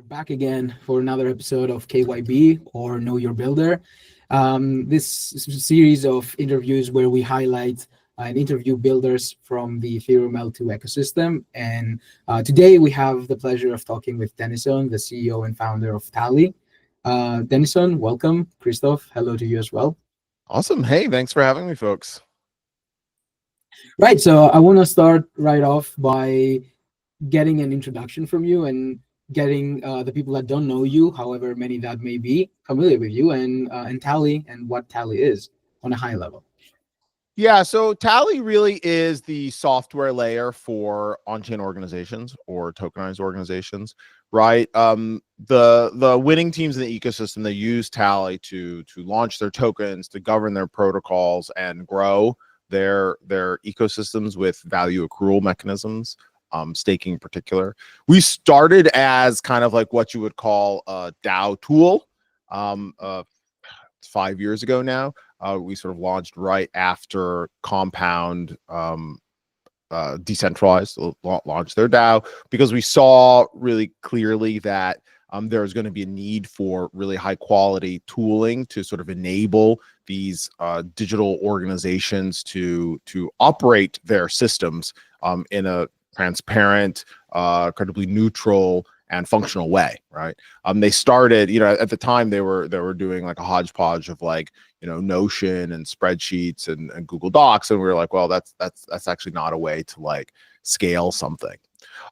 back again for another episode of KYB or Know Your Builder. This series of interviews where we highlight and interview builders from the Ethereum L2 ecosystem. And today we have the pleasure of talking with Dennison, the CEO and founder of Tally. Dennison, welcome. Christoph, hello to you as well. Awesome. Hey, thanks for having me, folks. Right. So I want to start right off by getting an introduction from you and getting the people that don't know you, however many that may be, familiar with you and Tally and what Tally is on a high level. Yeah, so Tally really is the software layer for on-chain organizations or tokenized organizations, right? The winning teams in the ecosystem, they use Tally to launch their tokens, to govern their protocols, and grow their ecosystems with value accrual mechanisms. Staking in particular. We started as kind of like what you would call a DAO tool. 5 years ago now. We sort of launched right after Compound decentralized launched their DAO, because we saw really clearly that there's going to be a need for really high quality tooling to sort of enable these digital organizations to operate their systems in a transparent, credibly neutral and functional way, right? They started, at the time they were doing like a hodgepodge of like, Notion and spreadsheets and Google Docs, and we were like, well, that's actually not a way to like scale something.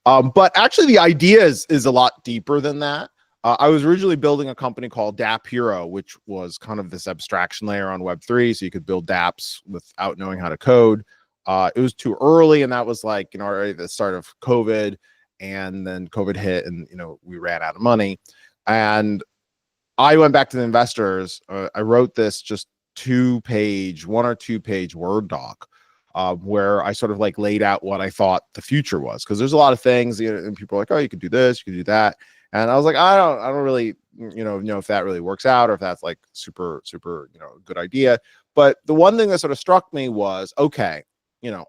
But actually, the idea is a lot deeper than that. I was originally building a company called dApp Hero, which was kind of this abstraction layer on Web3, so you could build dApps without knowing how to code. It was too early, and that was like, already the start of COVID, and then COVID hit, and we ran out of money. And I went back to the investors. I wrote this just 1 or 2 page Word doc, where I sort of like laid out what I thought the future was, because there's a lot of things, and people are like, oh, you could do this, you could do that. And I was like, I don't really, know if that really works out, or if that's like super, good idea. But the one thing that sort of struck me was, okay,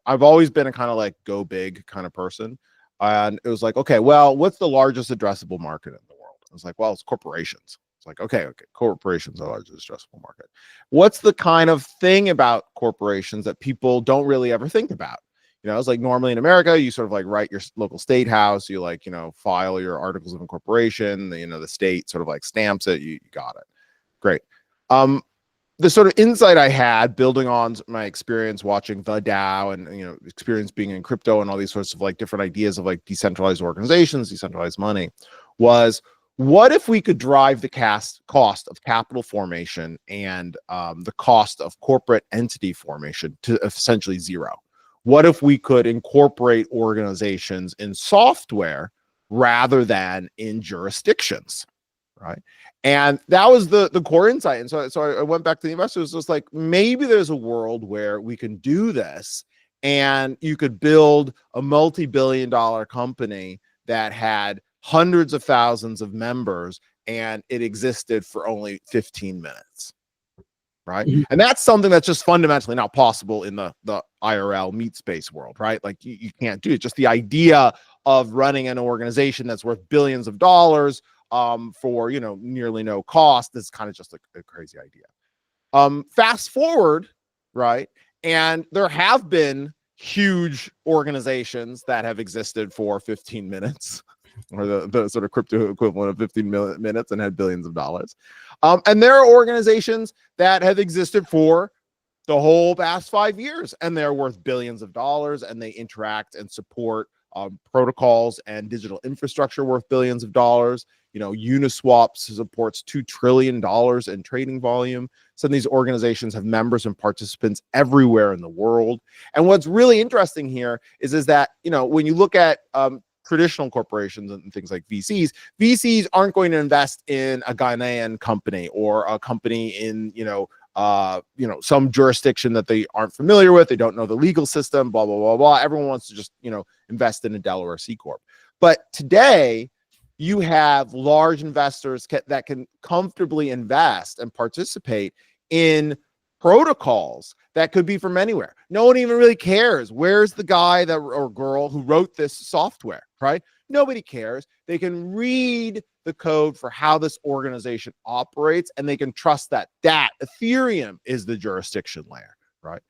I've always been a kind of like go big kind of person. And it was like, okay, well, what's the largest addressable market in the world? I was like, well, it's corporations. It's like, okay, corporations are the largest addressable market. What's the kind of thing about corporations that people don't really ever think about? It's like normally in America, you sort of like write your local state house, you like, file your articles of incorporation, the state sort of like stamps it, you got it. Great. The sort of insight I had building on my experience watching the DAO and, experience being in crypto and all these sorts of like different ideas of like decentralized organizations, decentralized money, was what if we could drive the cost of capital formation and the cost of corporate entity formation to essentially zero? What if we could incorporate organizations in software rather than in jurisdictions, right? And that was the core insight. And so I went back to the investors. It was like, maybe there's a world where we can do this, and you could build a multi-billion-dollar company that had hundreds of thousands of members, and it existed for only 15 minutes. Right. Mm-hmm. And that's something that's just fundamentally not possible in the IRL meat space world, right? Like you can't do it. Just the idea of running an organization that's worth billions of dollars for, nearly no cost is kind of just a crazy idea. Fast forward, right? And there have been huge organizations that have existed for 15 minutes. Or the sort of crypto equivalent of 15 minutes and had billions of dollars. And there are organizations that have existed for the whole past 5 years, and they're worth billions of dollars, and they interact and support protocols and digital infrastructure worth billions of dollars. Uniswap supports $2 trillion in trading volume. Some of these organizations have members and participants everywhere in the world. And what's really interesting here is that, when you look at traditional corporations and things like VCs aren't going to invest in a Ghanaian company or a company in, some jurisdiction that they aren't familiar with. They don't know the legal system, blah, blah, blah, blah. Everyone wants to just, invest in a Delaware C Corp. But today you have large investors that can comfortably invest and participate in protocols that could be from anywhere. No one even really cares. Where's the guy or girl who wrote this software, right? Nobody cares. They can read the code for how this organization operates, and they can trust that Ethereum is the jurisdiction layer, right?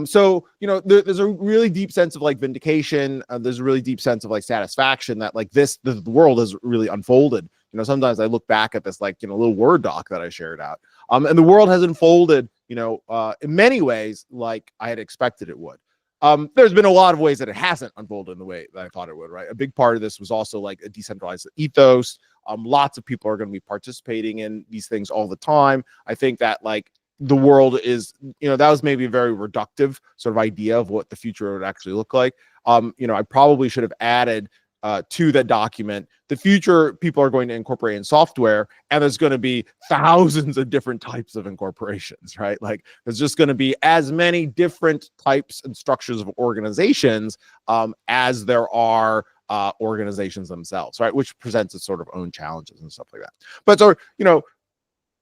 So, there's a really deep sense of like vindication. There's a really deep sense of like satisfaction that like the world has really unfolded. Sometimes I look back at this like, little Word doc that I shared out. And the world has unfolded, in many ways like I had expected it would. There's been a lot of ways that it hasn't unfolded in the way that I thought it would, right? A big part of this was also like a decentralized ethos. Lots of people are going to be participating in these things all the time. I think that like the world is, that was maybe a very reductive sort of idea of what the future would actually look like. I probably should have added to the document, the future people are going to incorporate in software, and there's going to be thousands of different types of incorporations, right? Like there's just going to be as many different types and structures of organizations as there are organizations themselves, right? Which presents its sort of own challenges and stuff like that. But so,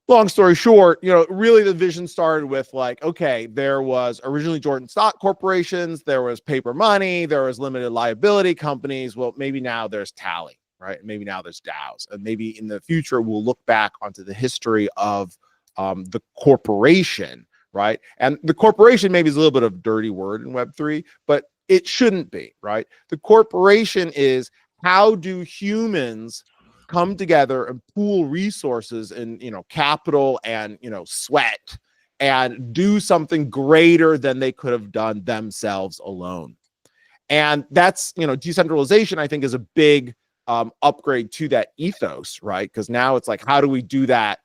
long story short, really the vision started with like, okay, there was originally Jordan stock corporations, there was paper money, there was limited liability companies. Well, maybe now there's Tally, right? Maybe now there's DAOs, and maybe in the future we'll look back onto the history of the corporation, right? And the corporation maybe is a little bit of a dirty word in Web3, but it shouldn't be, right? The corporation is, how do humans come together and pool resources and capital and sweat and do something greater than they could have done themselves alone. And that's decentralization, I think, is a big upgrade to that ethos, right? Because now it's like, how do we do that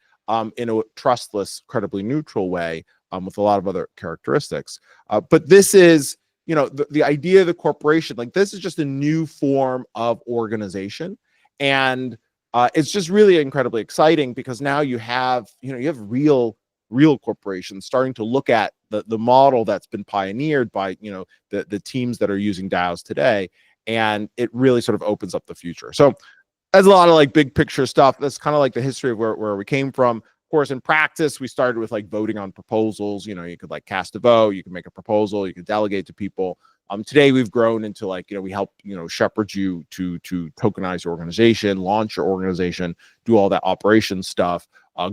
in a trustless, credibly neutral way with a lot of other characteristics? But this is the idea of the corporation, like this is just a new form of organization. And it's just really incredibly exciting because now you have real corporations starting to look at the model that's been pioneered by the teams that are using DAOs today, and it really sort of opens up the future. So that's a lot of like big picture stuff. That's kind of like the history of where we came from. Of course, in practice, we started with like voting on proposals. You could like cast a vote, you can make a proposal, you can delegate to people. Today we've grown into like, we help, shepherd you to tokenize your organization, launch your organization, do all that operation stuff,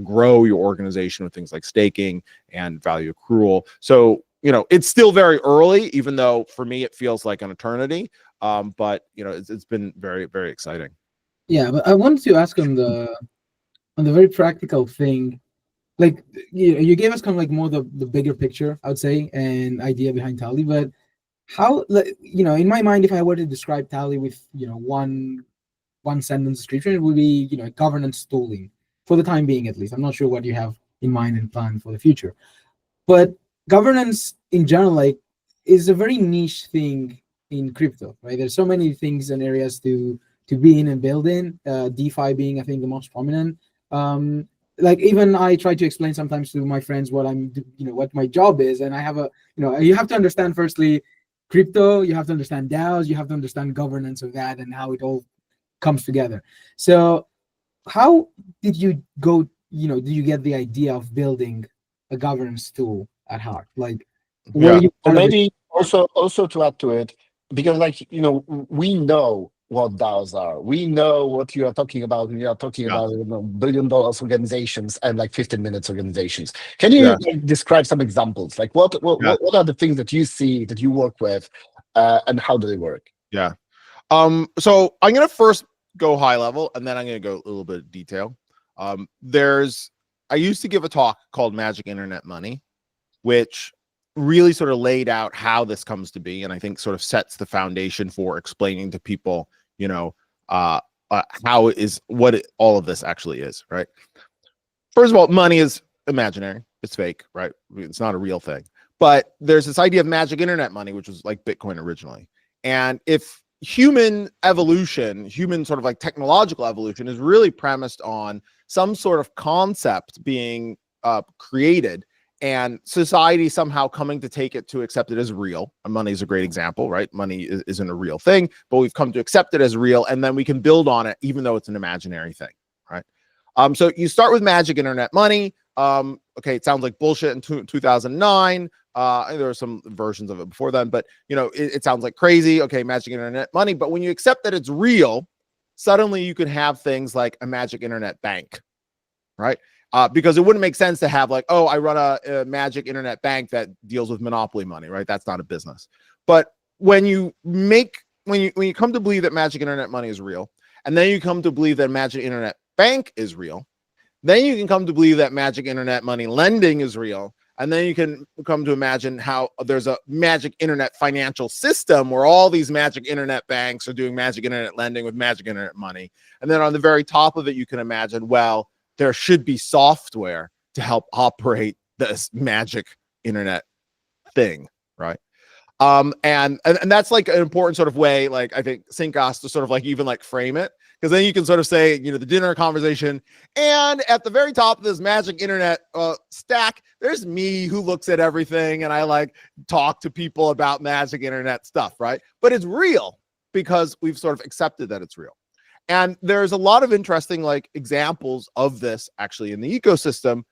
grow your organization with things like staking and value accrual. So, it's still very early, even though for me, it feels like an eternity. But it's been very, very exciting. Yeah, but I wanted to ask on the very practical thing, like you gave us kind of like more the bigger picture, I would say, and idea behind Tally, but how, in my mind, if I were to describe Tally with one sentence description, it would be governance tooling for the time being, at least. I'm not sure what you have in mind and plan for the future, but governance in general, like, is a very niche thing in crypto, right? There's so many things and areas to be in and build in, DeFi being, I think, the most prominent. Like even I try to explain sometimes to my friends what what my job is, and I have you have to understand firstly crypto, you have to understand DAOs, you have to understand governance of that and how it all comes together. So how did you go, did you get the idea of building a governance tool at heart? Like, well, maybe also to add to it, because we know what DAOs are. We know what you are talking about when you are talking about $1 billion organizations and like 15 minutes organizations. Can you describe some examples? Like what are the things that you see that you work with, and how do they work? Yeah. So I'm gonna first go high level, and then I'm gonna go a little bit of detail. I used to give a talk called Magic Internet Money, which really sort of laid out how this comes to be, and I think sort of sets the foundation for explaining to people, how it is, all of this actually is, right? First of all, money is imaginary, it's fake, right? It's not a real thing. But there's this idea of magic internet money, which was like Bitcoin originally. And if human evolution, human sort of like technological evolution, is really premised on some sort of concept being created, and society somehow coming to take it to accept it as real. And money is a great example, right? Money isn't a real thing, but we've come to accept it as real, and then we can build on it, even though it's an imaginary thing, right? So you start with magic internet money. Okay, it sounds like bullshit in 2009. There were some versions of it before then, but it sounds like crazy. Okay, magic internet money. But when you accept that it's real, suddenly you can have things like a magic internet bank, right? Because it wouldn't make sense to have like, oh, I run a magic internet bank that deals with monopoly money, right? That's not a business. But when you come to believe that magic internet money is real, and then you come to believe that magic internet bank is real, then you can come to believe that magic internet money lending is real. And then you can come to imagine how there's a magic internet financial system where all these magic internet banks are doing magic internet lending with magic internet money. And then on the very top of it, you can imagine, well, there should be software to help operate this magic internet thing, right? And that's like an important sort of way, like I think Synchos to sort of like even like frame it, because then you can sort of say, you know, the dinner conversation, and at the very top of this magic internet stack, there's me who looks at everything and I like talk to people about magic internet stuff, right? But it's real because we've sort of accepted that it's real. And there's a lot of interesting like examples of this actually in the ecosystem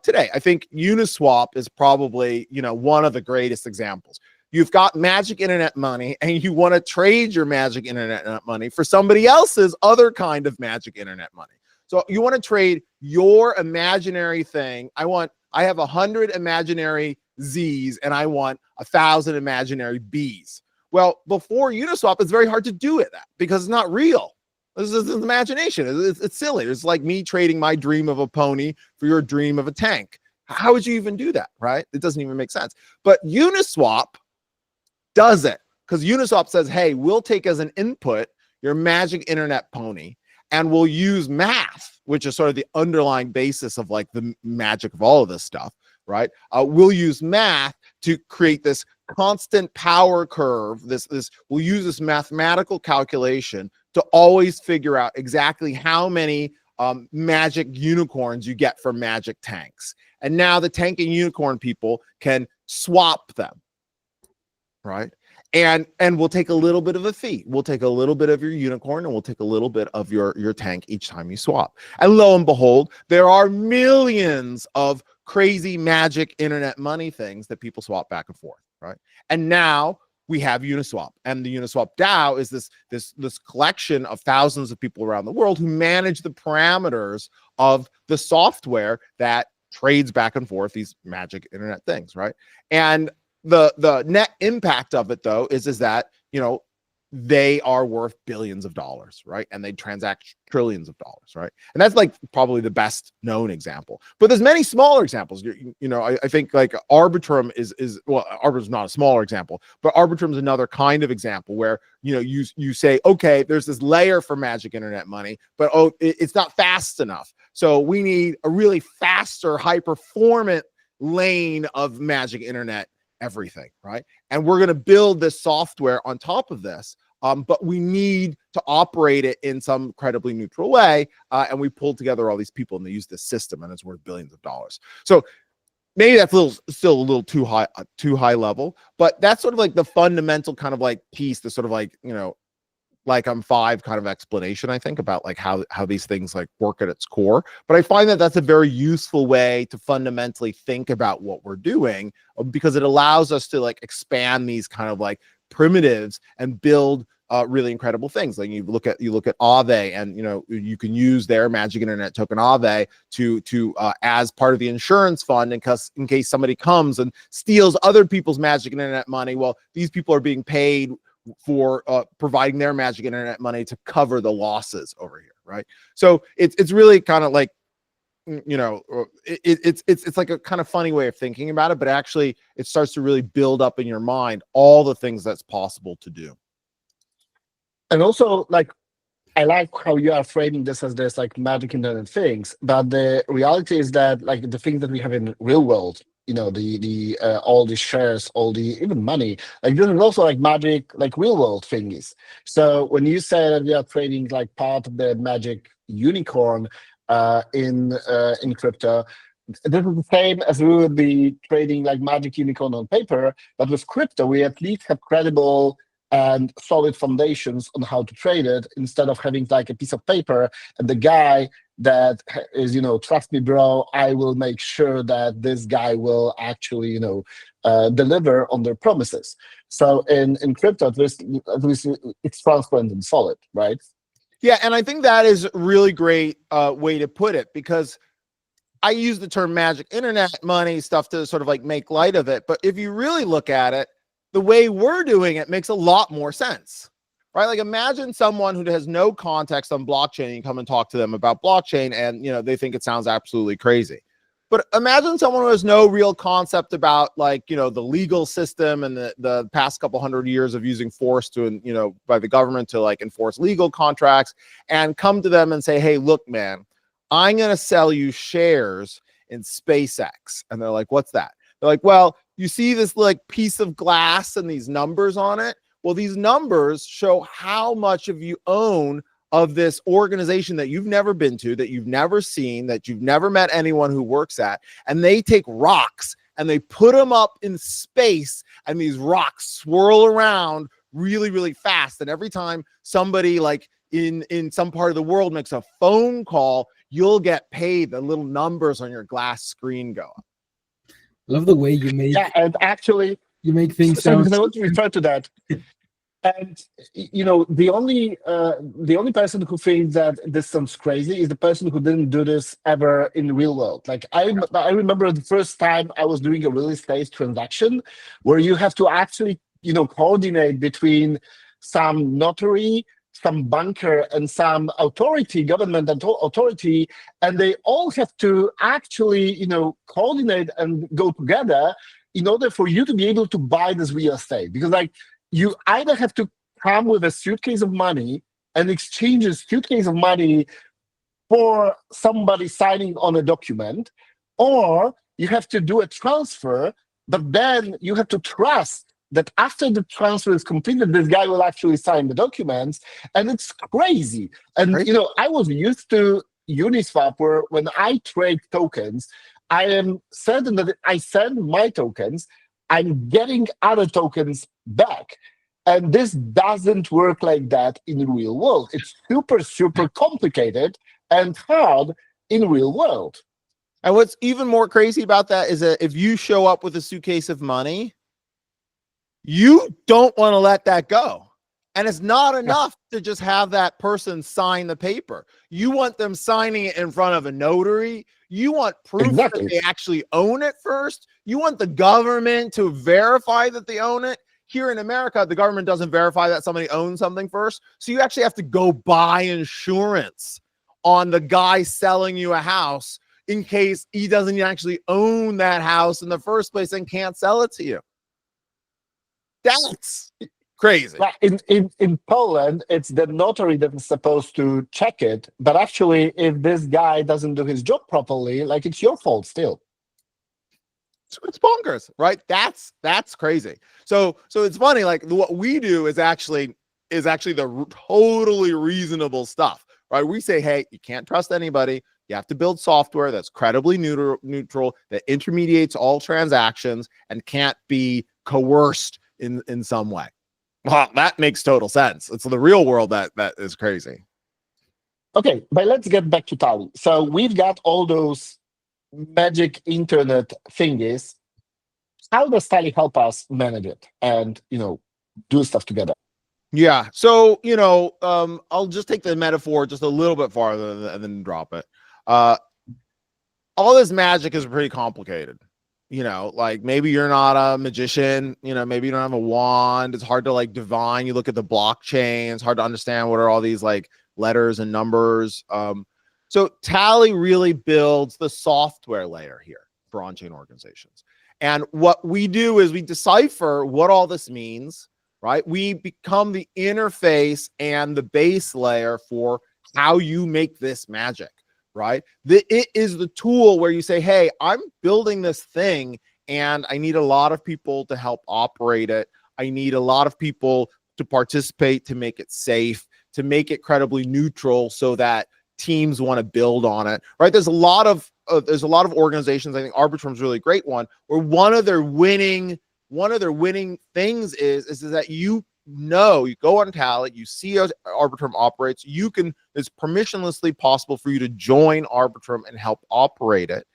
today. I think Uniswap is probably, you know, one of the greatest examples. You've got magic internet money and you want to trade your magic internet money for somebody else's other kind of magic internet money. So you want to trade your imaginary thing. I have 100 imaginary Z's and I want 1,000 imaginary B's. Well, before Uniswap, it's very hard to do it because it's not real. This is imagination. It's silly. It's like me trading my dream of a pony for your dream of a tank. How would you even do that, right? It doesn't even make sense. But Uniswap does it because Uniswap says, hey, we'll take as an input your magic internet pony and we'll use math, which is sort of the underlying basis of like the magic of all of this stuff, right? We'll use math to create this constant power curve. We'll use this mathematical calculation to always figure out exactly how many magic unicorns you get from magic tanks. And now the tank and unicorn people can swap them, right? And we'll take a little bit of a fee. We'll take a little bit of your unicorn and we'll take a little bit of your tank each time you swap. And lo and behold, there are millions of crazy magic internet money things that people swap back and forth, right? And now we have Uniswap, and the Uniswap DAO is this collection of thousands of people around the world who manage the parameters of the software that trades back and forth these magic internet things, right? And the net impact of it though is that, you know, they are worth billions of dollars, right? And they transact trillions of dollars, right? And that's like probably the best known example. But there's many smaller examples. You know, I think like Arbitrum is well, Arbitrum's not a smaller example, but Arbitrum is another kind of example where, you know, you say, okay, there's this layer for magic internet money, but it's not fast enough. So we need a really faster, high performant lane of magic internet everything, right? And we're going to build this software on top of this, but we need to operate it in some incredibly neutral way. And we pulled together all these people and they use this system and it's worth billions of dollars. So maybe that's still a little too high level, but that's sort of like the fundamental kind of like piece, the sort of like, you know, like I'm five kind of explanation, I think, about like how these things like work at its core. But I find that that's a very useful way to fundamentally think about what we're doing, because it allows us to like expand these kind of like primitives and build really incredible things. Like you look at Aave, and you know, you can use their magic internet token Aave to as part of the insurance fund in case somebody comes and steals other people's magic internet money. Well, these people are being paid for providing their magic internet money to cover the losses over here, right? So it's really kind of like, you know, it's like a kind of funny way of thinking about it, but actually it starts to really build up in your mind all the things that's possible to do. And also, like, I like how you are framing this as there's like magic internet things, but the reality is that like the things that we have in real world, you know, the all the shares, all the even money, like this is also like magic, like real world thingies. So when you say that we are trading like part of the magic unicorn in crypto, this is the same as we would be trading like magic unicorn on paper, but with crypto we at least have credible and solid foundations on how to trade it, instead of having like a piece of paper and the guy that is, you know, trust me, bro, I will make sure that this guy will actually, you know, deliver on their promises. So in crypto, at least it's transparent and solid, right? Yeah, and I think that is a really great way to put it, because I use the term magic internet money stuff to sort of like make light of it. But if you really look at it, the way we're doing it makes a lot more sense, right? Like imagine someone who has no context on blockchain, and you come and talk to them about blockchain and, they think it sounds absolutely crazy. But imagine someone who has no real concept about like, the legal system and the past couple hundred years of using force to, by the government to like enforce legal contracts, and come to them and say, hey, look, man, I'm going to sell you shares in SpaceX. And they're like, what's that? They're like, well, you see this like piece of glass and these numbers on it? Well, these numbers show how much of you own of this organization that you've never been to, that you've never seen, that you've never met anyone who works at. And they take rocks and they put them up in space, and these rocks swirl around really, really fast. And every time somebody like in some part of the world makes a phone call, you'll get paid. The little numbers on your glass screen go up. Love the way you make and actually you make things so sound. I want to refer to that. And the only person who thinks that this sounds crazy is the person who didn't do this ever in the real world. Like I remember the first time I was doing a real estate transaction where you have to actually coordinate between some notary, some banker, and some authority, government authority, and they all have to actually coordinate and go together in order for you to be able to buy this real estate. Because like you either have to come with a suitcase of money and exchange a suitcase of money for somebody signing on a document, or you have to do a transfer, but then you have to trust that after the transfer is completed, this guy will actually sign the documents. And it's crazy. And, Right. I was used to Uniswap, where when I trade tokens, I am certain that I send my tokens, I'm getting other tokens back. And this doesn't work like that in the real world. It's super, super complicated and hard in real world. And what's even more crazy about that is that if you show up with a suitcase of money, you don't want to let that go. And it's not enough to just have that person sign the paper. You want them signing it in front of a notary. You want proof that they actually own it first. You want the government to verify that they own it. Here in America, the government doesn't verify that somebody owns something first. So you actually have to go buy insurance on the guy selling you a house in case he doesn't actually own that house in the first place and can't sell it to you. That's crazy. In Poland, it's the notary that is supposed to check it. But actually, if this guy doesn't do his job properly, like it's your fault still. It's bonkers, right? That's crazy. So it's funny. Like what we do is actually the totally reasonable stuff, right? We say, hey, you can't trust anybody. You have to build software that's credibly neutral, that intermediates all transactions and can't be coerced in some way. Well, that makes total sense. It's the real world that is crazy. Okay, but let's get back to Tally. So we've got all those magic internet thingies. How does Tally help us manage it and do stuff together? Yeah. So I'll just take the metaphor just a little bit farther and then drop it. All this magic is pretty complicated. Like maybe you're not a magician, maybe you don't have a wand. It's hard to like divine. You look at the blockchain, it's hard to understand what are all these like letters and numbers. So Tally really builds the software layer here for on-chain organizations. And what we do is we decipher what all this means, right? We become the interface and the base layer for how you make this magic. Right? It is the tool where you say, hey, I'm building this thing and I need a lot of people to help operate it. I need a lot of people to participate, to make it safe, to make it credibly neutral so that teams want to build on it. Right? There's a lot of organizations. I think Arbitrum's a really great one, where one of their winning things is that you go on Tally, you see how Arbitrum operates, it's permissionlessly possible for you to join Arbitrum and help operate it.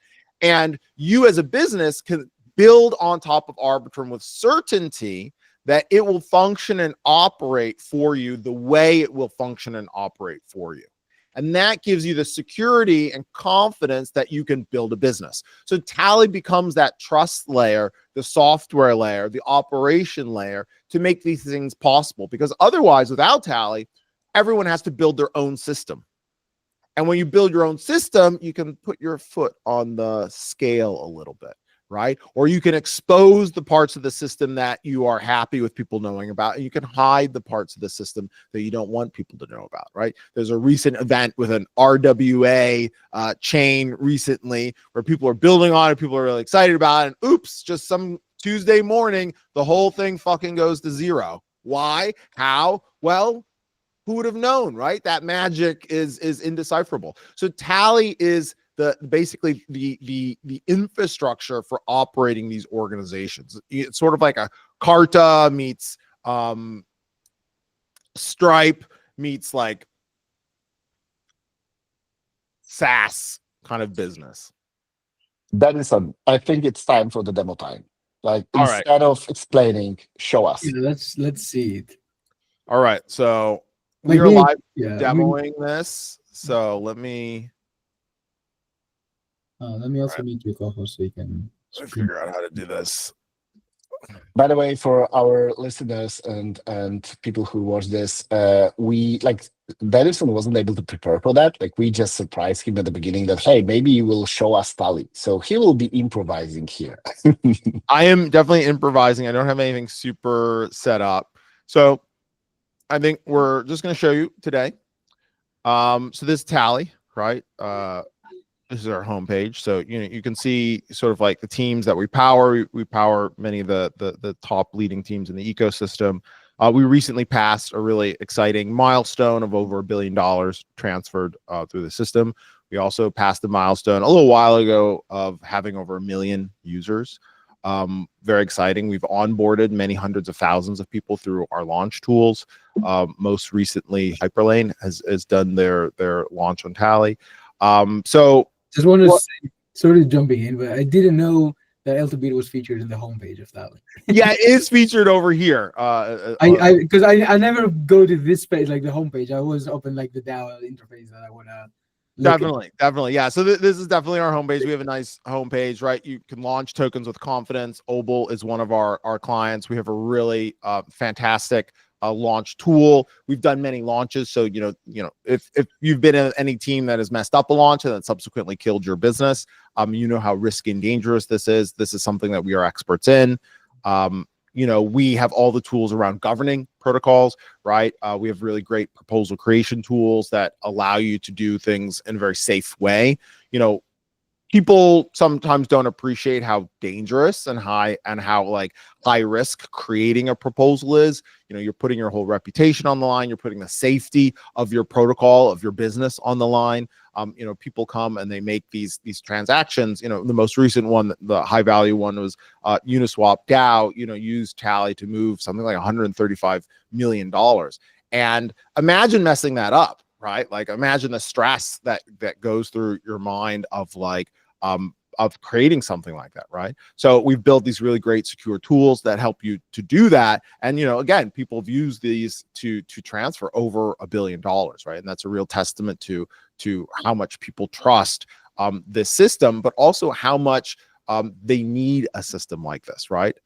And you as a business can build on top of Arbitrum with certainty that it will function and operate for you the way it will function and operate for you. And that gives you the security and confidence that you can build a business. So Tally becomes that trust layer, the software layer, the operation layer to make these things possible. Because otherwise, without Tally, everyone has to build their own system. And when you build your own system, you can put your foot on the scale a little bit, right? Or you can expose the parts of the system that you are happy with people knowing about, and you can hide the parts of the system that you don't want people to know about, right? There's a recent event with an RWA chain recently where people are building on it, people are really excited about it, and oops, just some Tuesday morning, the whole thing fucking goes to zero. Why? How? Well, who would have known, right? That magic is indecipherable. So Tally is basically the infrastructure for operating these organizations. It's sort of like a Carta meets Stripe meets like SaaS kind of business. Dennison, I think it's time for the demo time. Like, All right. instead of explaining, show us. Yeah, let's see it. All right, so we Like are live yeah, demoing this. So let me also meet your co-host so you can figure out how to do this. By the way, for our listeners and people who watch this, we like Dennison wasn't able to prepare for that. Like, we just surprised him at the beginning that, hey, maybe you will show us Tally. So he will be improvising here. I am definitely improvising. I don't have anything super set up. So I think we're just going to show you today. So this Tally, right? This is our homepage. So, you know, you can see sort of like the teams that we power. We power many of the top leading teams in the ecosystem. We recently passed a really exciting milestone of over $1 billion transferred through the system. We also passed the milestone a little while ago of having over 1 million users. Very exciting. We've onboarded many hundreds of thousands of people through our launch tools. Most recently, Hyperlane has done their launch on Tally. So just wanted to say, sort of jumping in, but I didn't know that L2Beat was featured in the homepage of Tally. Yeah, it is featured over here. Because I never go to this page, like the homepage. I always open like the DAO interface that I want to. Definitely. Yeah. So this is definitely our homepage. We have a nice homepage, right? You can launch tokens with confidence. Obol is one of our clients. We have a really fantastic launch tool. We've done many launches. So, you know, if you've been in any team that has messed up a launch and then subsequently killed your business, you know how risky and dangerous this is. This is something that we are experts in. You know, we have all the tools around governing protocols, right? We have really great proposal creation tools that allow you to do things in a very safe way. You know, people sometimes don't appreciate how dangerous and how like high risk creating a proposal is. You know, you're putting your whole reputation on the line. You're putting the safety of your protocol, of your business on the line. You know, people come and they make these transactions. You know, the most recent one, the high value one, was Uniswap DAO. You know, used Tally to move something like $135 million. And imagine messing that up, right? Like, imagine the stress that goes through your mind of like of creating something like that, right? So we've built these really great secure tools that help you to do that. And, you know, again, people have used these to transfer over $1 billion, right? And that's a real testament to how much people trust this system, but also how much they need a system like this, right?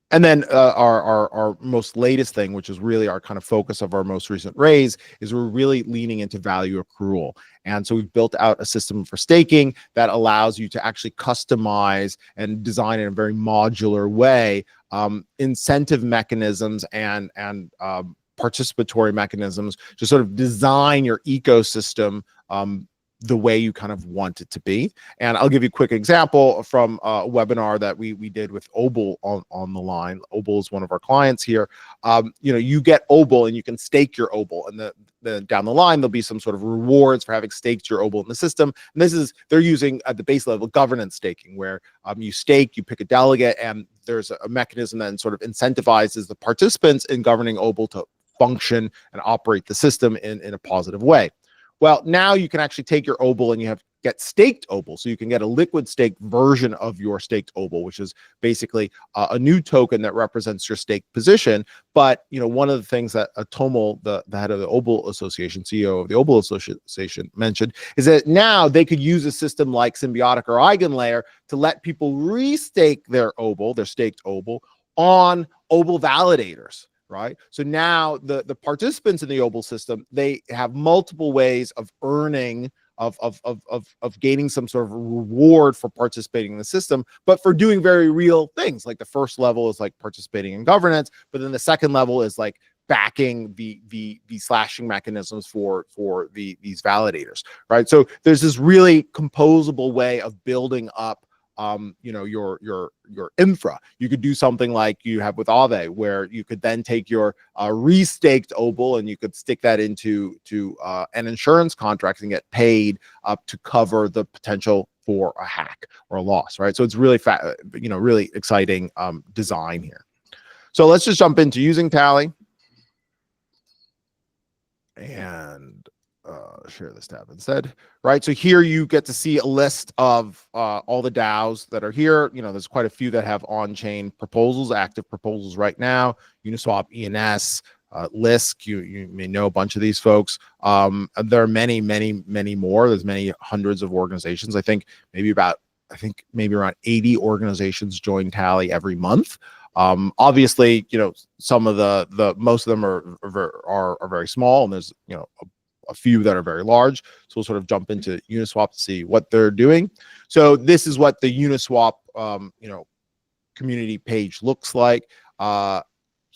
And then our most latest thing, which is really our kind of focus of our most recent raise, is we're really leaning into value accrual. And so we've built out a system for staking that allows you to actually customize and design in a very modular way incentive mechanisms and participatory mechanisms to sort of design your ecosystem the way you kind of want it to be. And I'll give you a quick example from a webinar that we did with Obol on the line. Obol is one of our clients here. You know, you get Obol and you can stake your Obol, and then down the line there'll be some sort of rewards for having staked your Obol in the system. And this is, they're using at the base level governance staking, where you stake, you pick a delegate, and there's a mechanism that sort of incentivizes the participants in governing Obol to function and operate the system in a positive way. Well, now you can actually take your Obol and you have get staked OBL. So you can get a liquid staked version of your staked OBL, which is basically a new token that represents your staked position. But, you know, one of the things that Tomal, the head of the OBL Association, CEO of the OBL Association, mentioned is that now they could use a system like Symbiotic or EigenLayer to let people restake their OBL, their staked OBL, on OBL validators. Right. So now the participants in the OBL system, they have multiple ways of earning, of gaining some sort of reward for participating in the system, but for doing very real things. Like the first level is like participating in governance, but then the second level is like backing the slashing mechanisms for these validators. Right. So there's this really composable way of building up you know, your infra. You could do something like you have with Aave, where you could then take your restaked OBL and you could stick that into an insurance contract and get paid up to cover the potential for a hack or a loss, right? So it's really you know, really exciting design here. So let's just jump into using Tally and share this tab instead, right? So here you get to see a list of all the DAOs that are here. You know, there's quite a few that have on-chain proposals, active proposals right now. Uniswap, ENS, Lisk, you may know a bunch of these folks. There are many more. There's many hundreds of organizations. I think maybe around 80 organizations join Tally every month. Obviously, you know, some of the most of them are very small, and there's, you know, a few that are very large. So we'll sort of jump into Uniswap to see what they're doing. So this is what the Uniswap you know, community page looks like.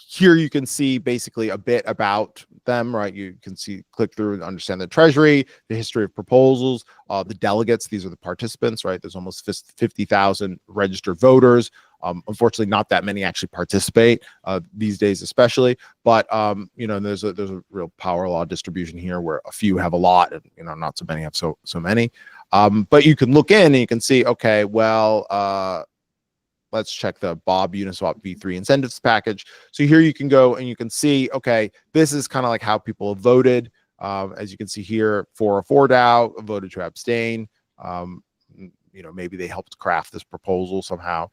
Here you can see basically a bit about them, right? You can see, click through and understand the treasury, the history of proposals, the delegates. These are the participants, right? There's almost 50,000 registered voters. Unfortunately, not that many actually participate these days, especially. But you know, there's a real power law distribution here where a few have a lot, and, you know, not so many have so many. But you can look in and you can see, okay, well, let's check the Bob Uniswap V3 incentives package. So here you can go and you can see, okay, this is kind of like how people have voted. As you can see here, 404 DAO voted to abstain. You know, maybe they helped craft this proposal somehow.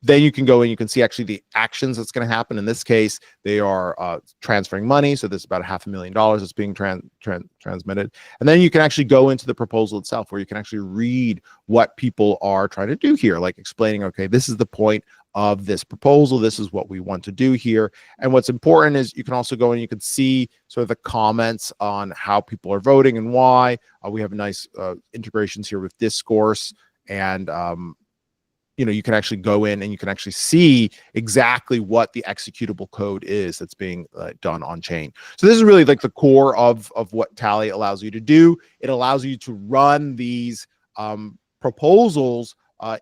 Then you can go and you can see actually the actions that's going to happen. In this case, they are transferring money. So this is about $500,000 that's being transmitted. And then you can actually go into the proposal itself, where you can actually read what people are trying to do here, like explaining, okay, this is the point of this proposal. This is what we want to do here. And what's important is you can also go and you can see sort of the comments on how people are voting and why. We have nice integrations here with Discourse, and you know, you can actually go in and you can actually see exactly what the executable code is that's being done on chain. So this is really like the core of what Tally allows you to do. It allows you to run these proposals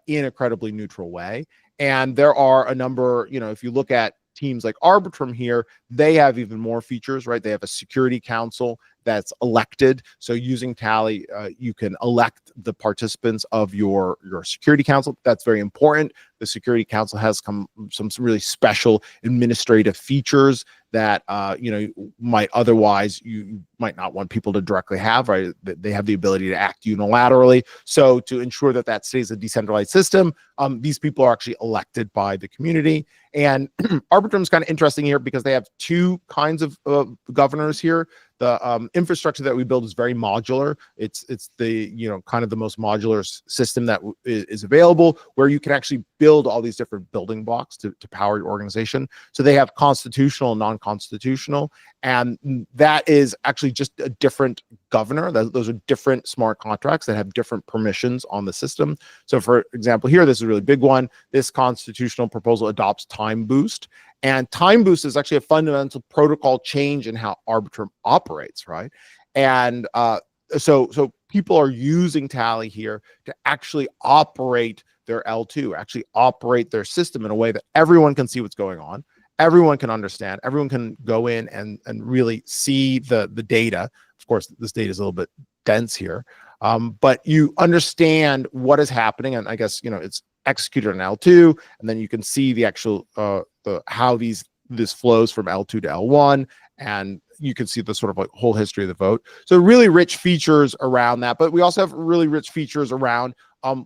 in a credibly neutral way. And there are a number, you know, if you look at teams like Arbitrum here, they have even more features, right? They have a security council that's elected. So using Tally, you can elect the participants of your security council. That's very important. The security council has some really special administrative features that you know, might otherwise you might not want people to directly have, right? They have the ability to act unilaterally. So to ensure that that stays a decentralized system, these people are actually elected by the community. And Arbitrum is kind of interesting here because they have two kinds of governors here. The infrastructure that we build is very modular. It's the, you know, kind of the most modular system that is available, where you can actually build all these different building blocks to power your organization. So they have constitutional and non-constitutional, and that is actually just a different governor. Those are different smart contracts that have different permissions on the system. So for example, here, this is a really big one. This constitutional proposal adopts Time Boost. And Time Boost is actually a fundamental protocol change in how Arbitrum operates, right? And so people are using Tally here to actually operate their L2, actually operate their system in a way that everyone can see what's going on. Everyone can understand. Everyone can go in and really see the data. Of course, this data is a little bit dense here, but you understand what is happening. And I guess, you know, it's executed on L2, and then you can see the actual how this flows from L2 to L1, and you can see the sort of like whole history of the vote. So really rich features around that, but we also have really rich features around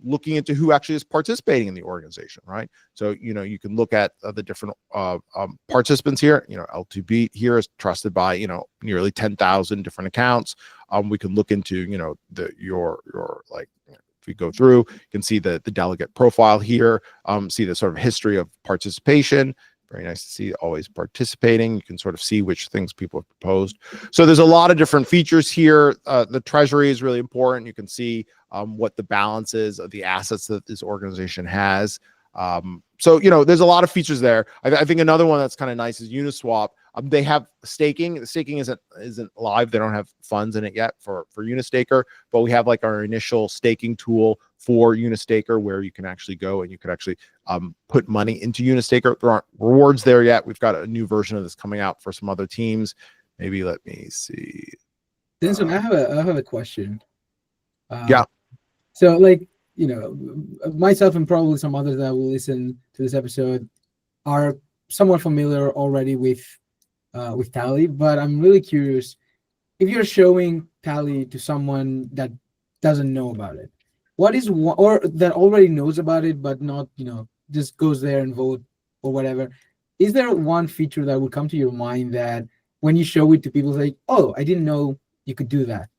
looking into who actually is participating in the organization, right? So, you can look at the different participants here. L2Beat here is trusted by, nearly 10,000 different accounts. We can look into, your like, if we go through, you can see the delegate profile here, see the sort of history of participation. Very nice to see always participating. You can sort of see which things people have proposed. So there's a lot of different features here. The treasury is really important. You can see what the balance is of the assets that this organization has. So, there's a lot of features there. I think another one that's kind of nice is Uniswap. They have staking. The staking isn't live. They don't have funds in it yet for Unistaker, but we have like our initial staking tool for Unistaker where you can actually go and you can actually put money into Unistaker. There aren't rewards there yet. We've got a new version of this coming out for some other teams. Maybe let me see. Dennison, I have a question. Yeah. So like, myself and probably some others that will listen to this episode are somewhat familiar already with Tally, but I'm really curious if you're showing Tally to someone that doesn't know about it, what is or that already knows about it but not just goes there and vote or whatever. Is there one feature that would come to your mind that when you show it to people, like, oh, I didn't know you could do that?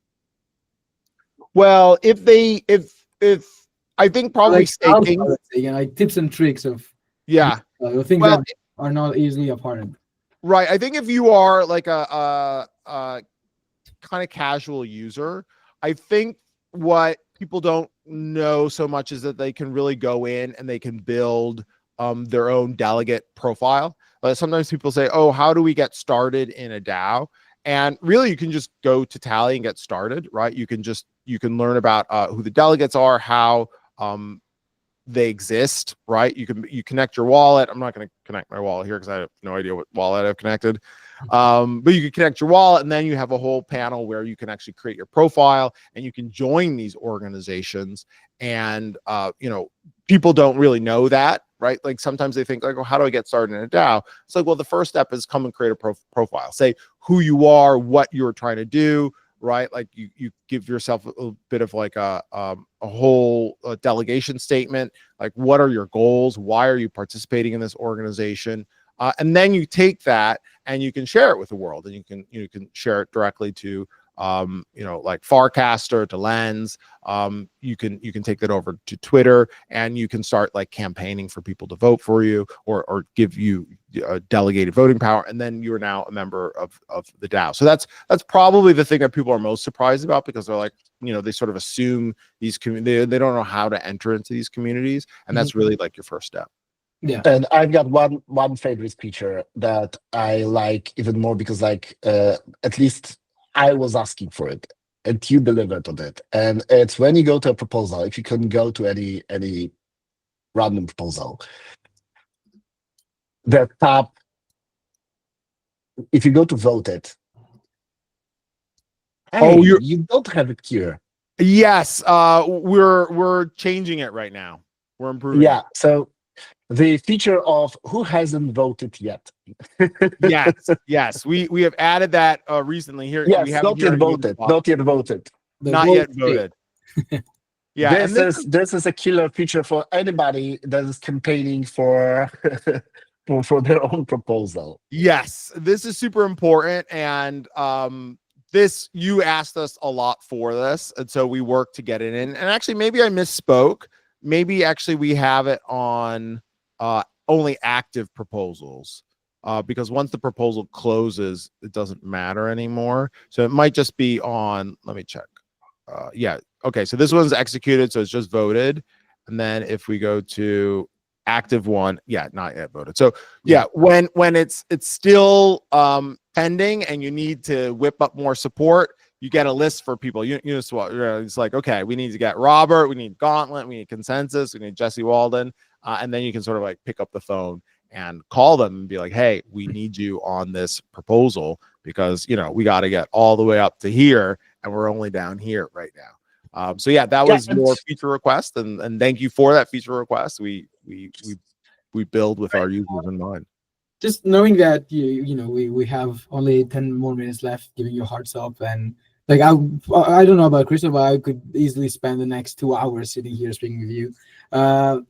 Well, if I think probably like staking, like tips and tricks of yeah, things that are not easily apparent. Right. I think if you are like a kind of casual user, I think what people don't know so much is that they can really go in and they can build their own delegate profile. Sometimes people say, oh, how do we get started in a DAO? And really, you can just go to Tally and get started, right? You can learn about who the delegates are, how they exist, right? You connect your wallet. I'm not going to connect my wallet here because I have no idea what wallet I've connected. But you can connect your wallet, and then you have a whole panel where you can actually create your profile and you can join these organizations. And people don't really know that, right? Like sometimes they think like, well, how do I get started in a DAO? It's like, well, the first step is come and create a profile. Say who you are, what you're trying to do, right? Like you give yourself a bit of like a whole delegation statement. Like, what are your goals? Why are you participating in this organization? And then you take that and you can share it with the world, and you can share it directly to like Farcaster, to Lens. You can take that over to Twitter, and you can start like campaigning for people to vote for you or give you delegated voting power, and then you are now a member of the DAO. So that's probably the thing that people are most surprised about, because they're like, they sort of assume these communities, they don't know how to enter into these communities, and that's really like your first step. Yeah. And I've got one favorite feature that I like even more, because like at least I was asking for it and you delivered on it. And it's when you go to a proposal, if you can go to any random proposal, the tab, if you go to vote it, hey, you don't have it here. Yes, we're changing it right now. We're improving. Yeah, so the feature of who hasn't voted yet. yes, we have added that recently here. Yes, we have not yet voted. Not yet voted. Not yet voted. Yeah, this is a killer feature for anybody that is campaigning for for their own proposal. Yes, this is super important, and this, you asked us a lot for this, and so we worked to get it in. And actually, maybe I misspoke. Maybe actually we have it on only active proposals, because once the proposal closes, it doesn't matter anymore. So it might just be on, let me check. Yeah, okay, so this one's executed, so it's just voted. And then if we go to active one, yeah, not yet voted. So yeah, when it's still pending and you need to whip up more support, you get a list for people. It's like, okay, we need to get Robert, we need Gauntlet, we need Consensus, we need Jesse Walden, and then you can sort of like pick up the phone and call them and be like, hey, we need you on this proposal, because we got to get all the way up to here and we're only down here right now. So yeah, that was your feature request, and thank you for that feature request. We build with our users in mind. just knowing that we have only 10 more minutes left, giving you hearts up, and like I don't know about Crystal, but I could easily spend the next 2 hours sitting here speaking with you. Uh,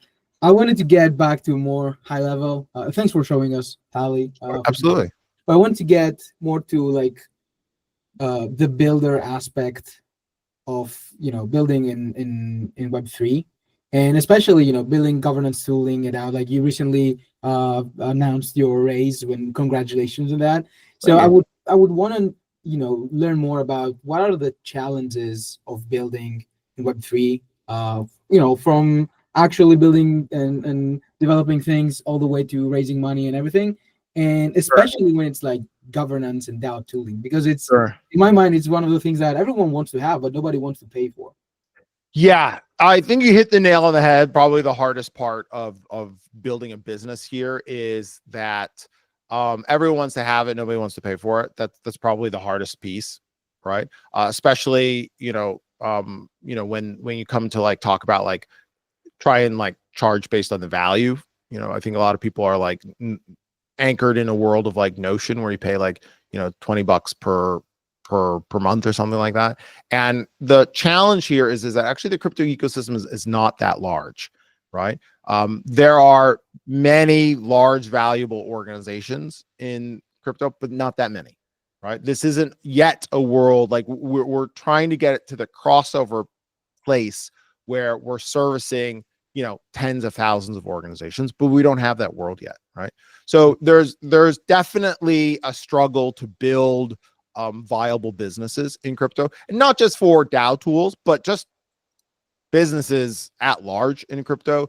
I wanted to get back to more high level. Thanks for showing us, Tally. Absolutely. But I want to get more to like the builder aspect of building in Web3, and especially building governance tooling it out. Like you recently announced your raise, when congratulations on that. So I would want to learn more about what are the challenges of building in Web3. From actually building and developing things all the way to raising money and everything, and especially when it's like governance and DAO tooling, because it's in my mind, it's one of the things that everyone wants to have, but nobody wants to pay for. Yeah, I think you hit the nail on the head. Probably the hardest part of building a business here is that everyone wants to have it, nobody wants to pay for it. That's probably the hardest piece, right? Especially when you come to like talk about like try and like charge based on the value. I think a lot of people are like anchored in a world of like Notion, where you pay like $20 per month or something like that. And the challenge here is that actually the crypto ecosystem is not that large, right? There are many large valuable organizations in crypto, but not that many, right? This isn't yet a world like we're trying to get it to the crossover place where we're servicing tens of thousands of organizations, but we don't have that world yet, right? So there's definitely a struggle to build viable businesses in crypto, and not just for DAO tools, but just businesses at large in crypto.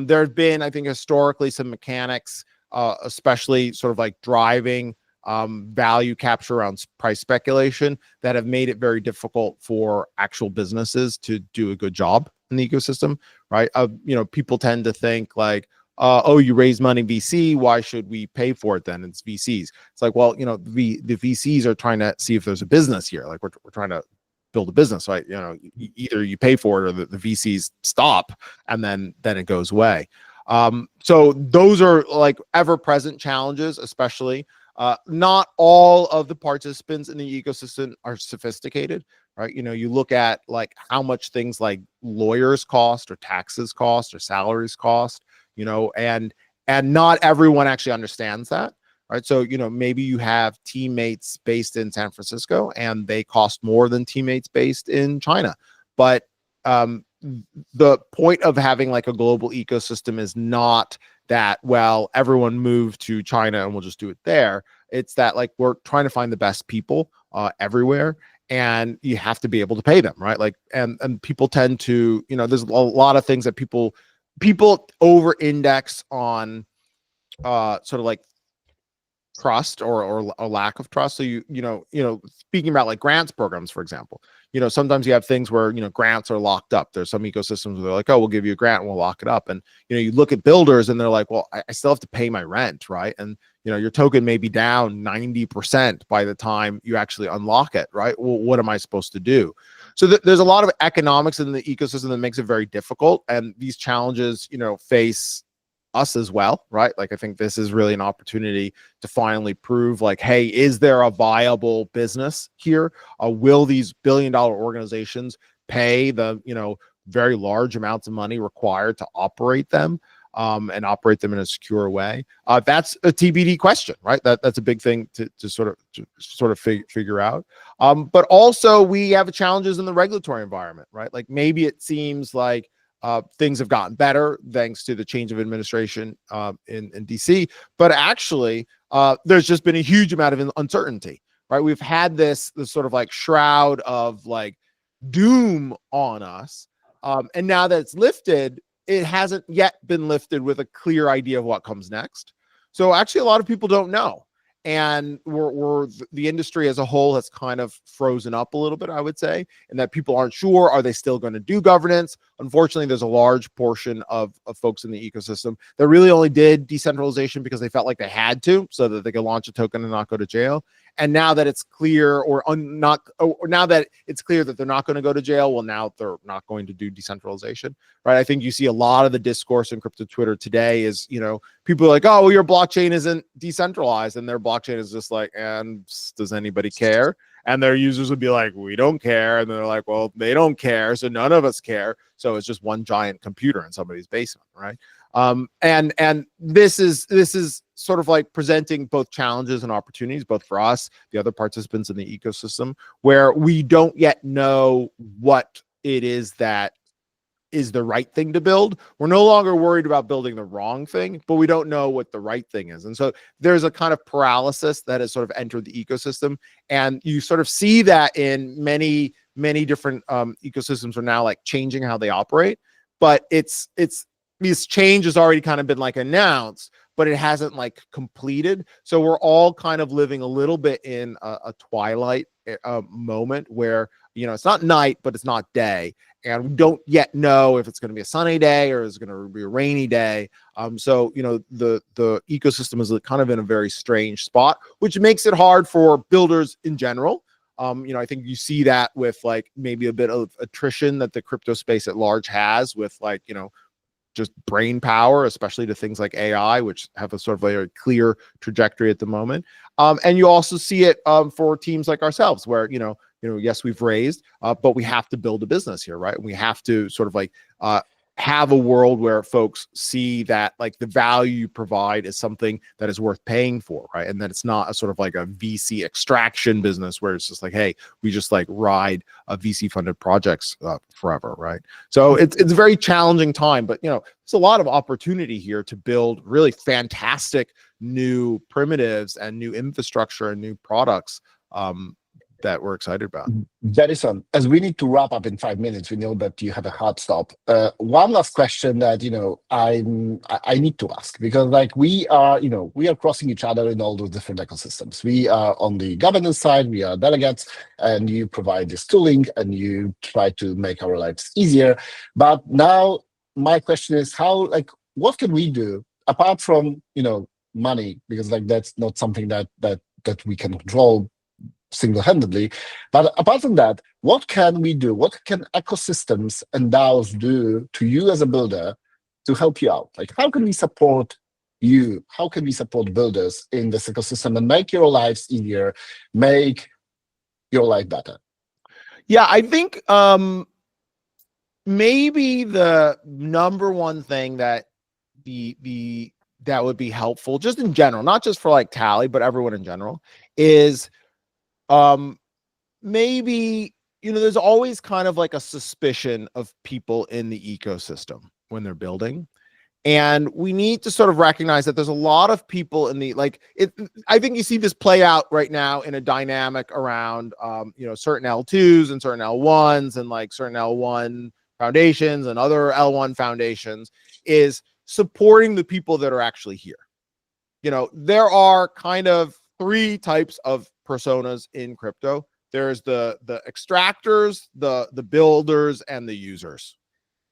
There have been, I think, historically some mechanics, especially sort of like driving value capture around price speculation, that have made it very difficult for actual businesses to do a good job in the ecosystem, right? People tend to think like, oh, you raise money VC, why should we pay for it then? It's VCs. It's like, well, the VCs are trying to see if there's a business here. Like we're trying to build a business, right? Either you pay for it or the VCs stop, and then it goes away. So those are like ever-present challenges, especially. Not all of the participants in the ecosystem are sophisticated, right? You look at like how much things like lawyers cost, or taxes cost, or salaries cost, and not everyone actually understands that, right? So, maybe you have teammates based in San Francisco and they cost more than teammates based in China. But the point of having like a global ecosystem is not that, well, everyone move to China and we'll just do it there. It's that like we're trying to find the best people everywhere, and you have to be able to pay them, right? Like, and people tend to, there's a lot of things that people over index on sort of like trust or a lack of trust. So speaking about like grants programs, for example, sometimes you have things where grants are locked up. There's some ecosystems where they're like, oh, we'll give you a grant and we'll lock it up. And you look at builders and they're like, well, I still have to pay my rent, right? And your token may be down 90% by the time you actually unlock it, right? Well, what am I supposed to do? So there's a lot of economics in the ecosystem that makes it very difficult, and these challenges face us as well, right? Like I think this is really an opportunity to finally prove like, hey, is there a viable business here? Will these billion-dollar organizations pay the very large amounts of money required to operate them, and operate them in a secure way? That's a TBD question, right? That's a big thing to sort of figure out. But also we have challenges in the regulatory environment, right? Like maybe it seems like things have gotten better thanks to the change of administration in DC, but actually there's just been a huge amount of uncertainty, right? We've had this sort of like shroud of like doom on us, and now that it's lifted, it hasn't yet been lifted with a clear idea of what comes next. So actually a lot of people don't know. And the industry as a whole has kind of frozen up a little bit, I would say, and that people aren't sure, are they still going to do governance? Unfortunately, there's a large portion of folks in the ecosystem that really only did decentralization because they felt like they had to, so that they could launch a token and not go to jail. and now that it's clear or now that it's clear that they're not going to go to jail, well, now they're not going to do decentralization, right? I think you see a lot of the discourse in crypto Twitter today is, people are like, oh, well, your blockchain isn't decentralized, and their blockchain is just like, and does anybody care? And their users would be like, we don't care. And they're like, well, they don't care, so none of us care. So it's just one giant computer in somebody's basement, right? And this is sort of like presenting both challenges and opportunities, both for us, the other participants in the ecosystem, where we don't yet know what it is that is the right thing to build. We're no longer worried about building the wrong thing, but we don't know what the right thing is. And so there's a kind of paralysis that has sort of entered the ecosystem. And you sort of see that in many different ecosystems are now like changing how they operate. But it's this change has already kind of been like announced, but it hasn't like completed. So we're all kind of living a little bit in a twilight moment where, it's not night, but it's not day. And we don't yet know if it's going to be a sunny day or is it going to be a rainy day. So, the ecosystem is kind of in a very strange spot, which makes it hard for builders in general. I think you see that with like maybe a bit of attrition that the crypto space at large has with like, just brain power, especially to things like AI, which have a sort of a clear trajectory at the moment. And you also see it for teams like ourselves where, yes, we've raised, but we have to build a business here, right? We have to sort of like have a world where folks see that like the value you provide is something that is worth paying for, right? And that it's not a sort of like a VC extraction business where it's just like, hey, we just like ride VC funded projects forever, right? So it's a very challenging time, but there's a lot of opportunity here to build really fantastic new primitives and new infrastructure and new products that we're excited about. Dennison, as we need to wrap up in 5 minutes, we know that you have a hard stop. One last question that I need to ask, because like we are crossing each other in all those different ecosystems. We are on the governance side, we are delegates, and you provide this tooling and you try to make our lives easier. But now my question is what can we do apart from money, because like that's not something that we can control single-handedly. But apart from that, what can we do? What can ecosystems and DAOs do to you as a builder to help you out? Like, how can we support you? How can we support builders in this ecosystem and make your lives easier, make your life better? Yeah, I think maybe the number one thing that that would be helpful, just in general, not just for like Tally, but everyone in general, is maybe, there's always kind of like a suspicion of people in the ecosystem when they're building. And we need to sort of recognize that there's a lot of people in the, I think you see this play out right now in a dynamic around, certain L2s and certain L1s and like certain L1 foundations and other L1 foundations is supporting the people that are actually here. There are kind of 3 types of personas in crypto. There's the extractors, the builders, and the users.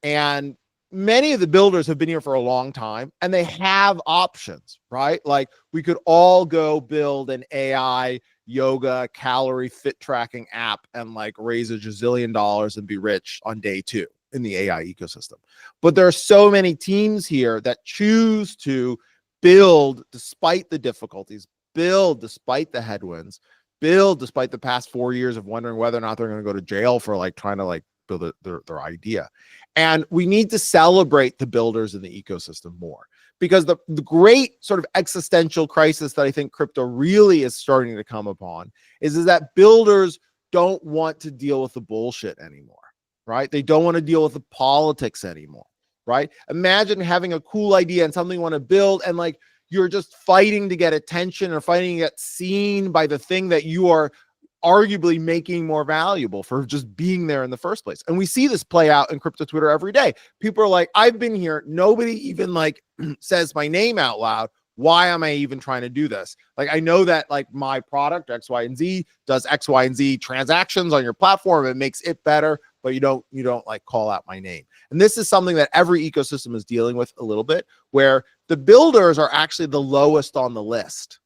And many of the builders have been here for a long time and they have options, right? Like we could all go build an AI yoga calorie fit tracking app and like raise $1 gazillion and be rich on day 2 in the AI ecosystem. But there are so many teams here that choose to build despite the difficulties, build despite the headwinds, build despite the past 4 years of wondering whether or not they're going to go to jail for like trying to like build their idea. And we need to celebrate the builders in the ecosystem more, because the great sort of existential crisis that I think crypto really is starting to come upon is that builders don't want to deal with the bullshit anymore, right? They don't want to deal with the politics anymore, right? Imagine having a cool idea and something you want to build and like you're just fighting to get attention or fighting to get seen by the thing that you are arguably making more valuable for just being there in the first place. And we see this play out in crypto Twitter every day. People are like, I've been here. Nobody even like says my name out loud. Why am I even trying to do this? Like, I know that like my product X, Y, and Z does X, Y, and Z transactions on your platform. It makes it better, but you don't like call out my name. And this is something that every ecosystem is dealing with a little bit, where the builders are actually the lowest on the list.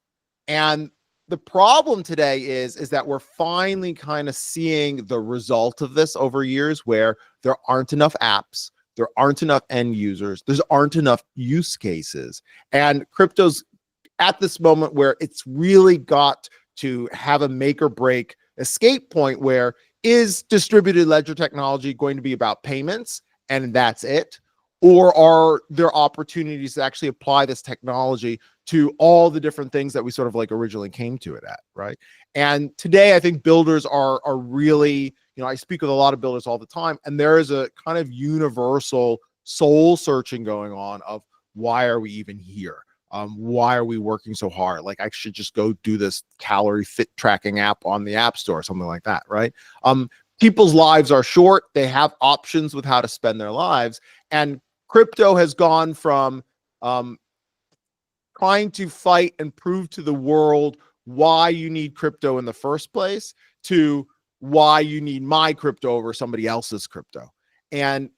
And the problem today is that we're finally kind of seeing the result of this over years, where there aren't enough apps, there aren't enough end users, there aren't enough use cases, and crypto's at this moment where it's really got to have a make or break escape point, where is distributed ledger technology going to be about payments and that's it? Or are there opportunities to actually apply this technology to all the different things that we sort of like originally came to it at, right? And today, I think builders are really, I speak with a lot of builders all the time, and there is a kind of universal soul searching going on of, why are we even here? Why are we working so hard? Like, I should just go do this calorie fit tracking app on the App Store, something like that, right? People's lives are short. They have options with how to spend their lives. And crypto has gone from trying to fight and prove to the world why you need crypto in the first place, to why you need my crypto over somebody else's crypto. And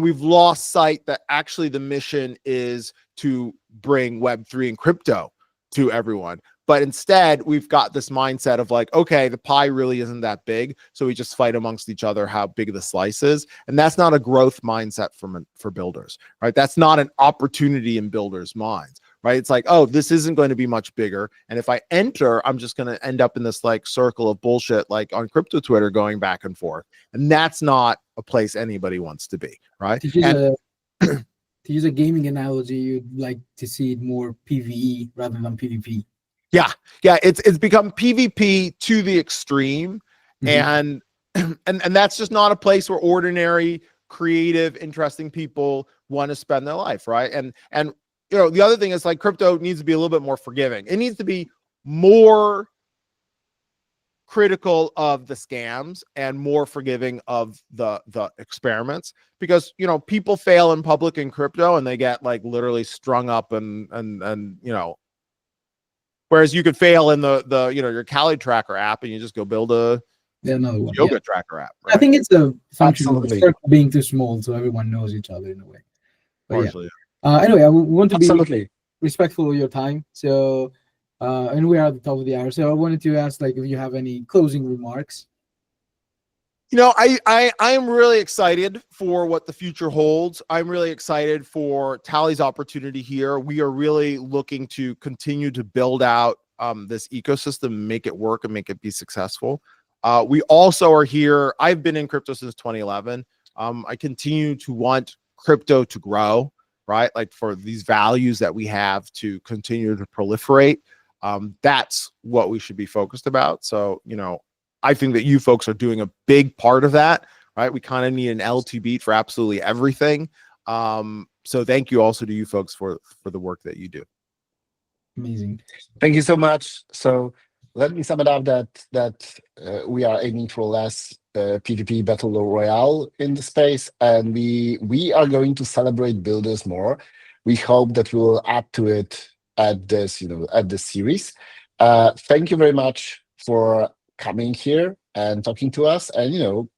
we've lost sight that actually the mission is to bring Web3 and crypto to everyone. But instead, we've got this mindset of like, okay, the pie really isn't that big, so we just fight amongst each other how big the slice is. And that's not a growth mindset for builders, right? That's not an opportunity in builders' minds, right? It's like, oh, this isn't going to be much bigger. And if I enter, I'm just going to end up in this like circle of bullshit, like on crypto Twitter, going back and forth. And that's not a place anybody wants to be, right? To use a gaming analogy, you'd like to see it more PvE rather than PvP. Yeah, it's become PvP to the extreme, and that's just not a place where ordinary, creative, interesting people want to spend their life, right? And the other thing is, like, crypto needs to be a little bit more forgiving. It needs to be more critical of the scams and more forgiving of the experiments, because people fail in public in crypto and they get like literally strung up and whereas you could fail in the your calorie tracker app and you just go build a another one, yoga tracker app, right? I think it's a function of Absolutely. the circle being too small so everyone knows each other in a way. But Partially. anyway, I want to be Absolutely. respectful of your time. So, and we're at the top of the hour. So I wanted to ask, like, if you have any closing remarks. I am really excited for what the future holds. I'm really excited for Tally's opportunity here. We are really looking to continue to build out this ecosystem, make it work and make it be successful. We also are here. I've been in crypto since 2011. I continue to want crypto to grow, right? Like, for these values that we have to continue to proliferate. That's what we should be focused about. So, I think that you folks are doing a big part of that, right? We kind of need an LTB for absolutely everything. So thank you also to you folks for the work that you do. Amazing. Thank you so much. So let me sum it up that we are aiming for less PvP battle royale in the space, and we are going to celebrate builders more. We hope that we will add to it at this series. Thank you very much for coming here and talking to us, and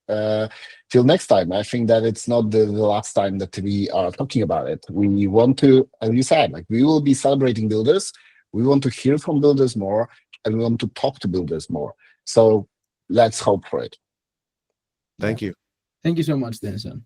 till next time. I think that it's not the last time that we are talking about it. We want to, as you said, like, we will be celebrating builders. We want to hear from builders more, and we want to talk to builders more. So let's hope for it. Thank you. Thank you so much, Dennison.